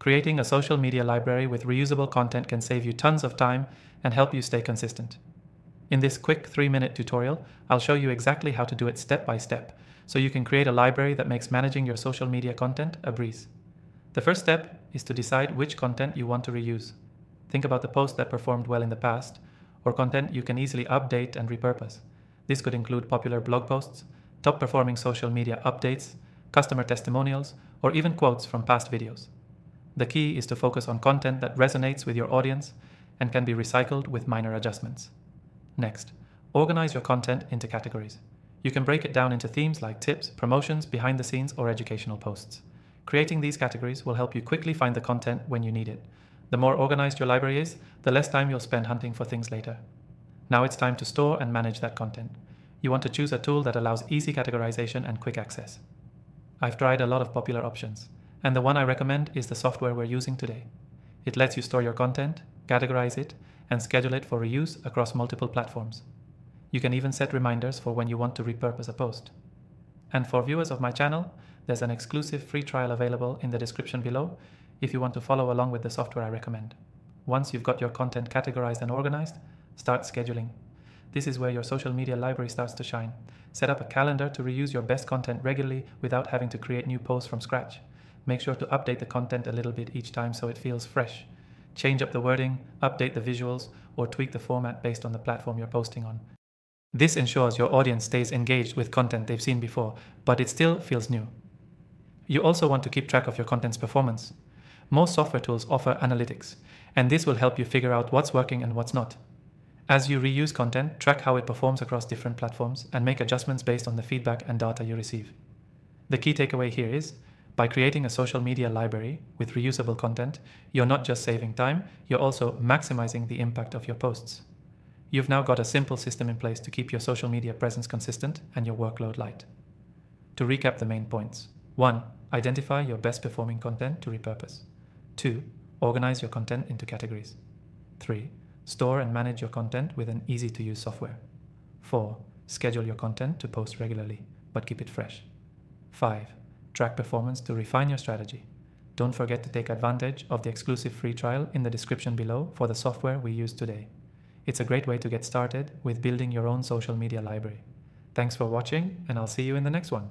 Creating a social media library with reusable content can save you tons of time and help you stay consistent. In this quick 3-minute tutorial, I'll show you exactly how to do it step by step, so you can create a library that makes managing your social media content a breeze. The first step is to decide which content you want to reuse. Think about the posts that performed well in the past, or content you can easily update and repurpose. This could include popular blog posts, top-performing social media updates, customer testimonials, or even quotes from past videos. The key is to focus on content that resonates with your audience and can be recycled with minor adjustments. Next, organize your content into categories. You can break it down into themes like tips, promotions, behind the scenes, or educational posts. Creating these categories will help you quickly find the content when you need it. The more organized your library is, the less time you'll spend hunting for things later. Now it's time to store and manage that content. You want to choose a tool that allows easy categorization and quick access. I've tried a lot of popular options, and the one I recommend is the software we're using today. It lets you store your content, categorize it, and schedule it for reuse across multiple platforms. You can even set reminders for when you want to repurpose a post. And for viewers of my channel, there's an exclusive free trial available in the description below if you want to follow along with the software I recommend. Once you've got your content categorized and organized, start scheduling. This is where your social media library starts to shine. Set up a calendar to reuse your best content regularly without having to create new posts from scratch. Make sure to update the content a little bit each time so it feels fresh. Change up the wording, update the visuals, or tweak the format based on the platform you're posting on. This ensures your audience stays engaged with content they've seen before, but it still feels new. You also want to keep track of your content's performance. Most software tools offer analytics, and this will help you figure out what's working and what's not. As you reuse content, track how it performs across different platforms and make adjustments based on the feedback and data you receive. The key takeaway here is, by creating a social media library with reusable content, you're not just saving time, you're also maximizing the impact of your posts. You've now got a simple system in place to keep your social media presence consistent and your workload light. To recap the main points: 1. Identify your best performing content to repurpose. 2. Organize your content into categories. 3. Store and manage your content with an easy-to-use software. 4. Schedule your content to post regularly, but keep it fresh. 5. Track performance to refine your strategy. Don't forget to take advantage of the exclusive free trial in the description below for the software we use today. It's a great way to get started with building your own social media library. Thanks for watching, and I'll see you in the next one.